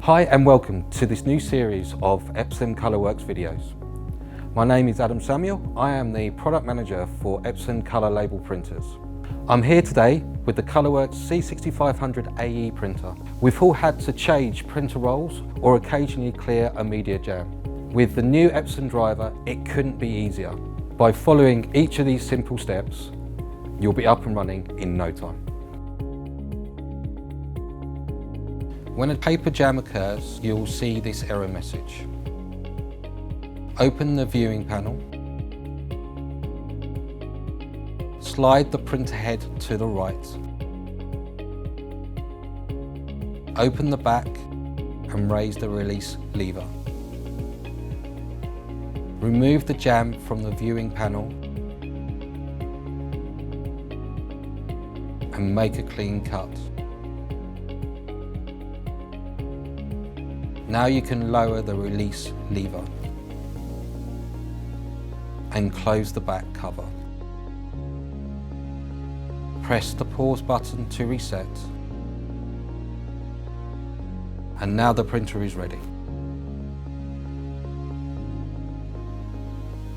Hi and welcome to this new series of Epson ColorWorks videos. My name is Adam Samuel. I am the product manager for Epson Color Label printers. I'm here today with the ColorWorks C6500Ae printer. We've all had to change printer rolls or occasionally clear a media jam. With the new Epson driver, it couldn't be easier. By following each of these simple steps, you'll be up and running in no time. When a paper jam occurs, you'll see this error message. Open the viewing panel. Slide the printer head to the right. Open the back and raise the release lever. Remove the jam from the viewing panel and make a clean cut. Now you can lower the release lever and close the back cover. Press the pause button to reset, and now the printer is ready.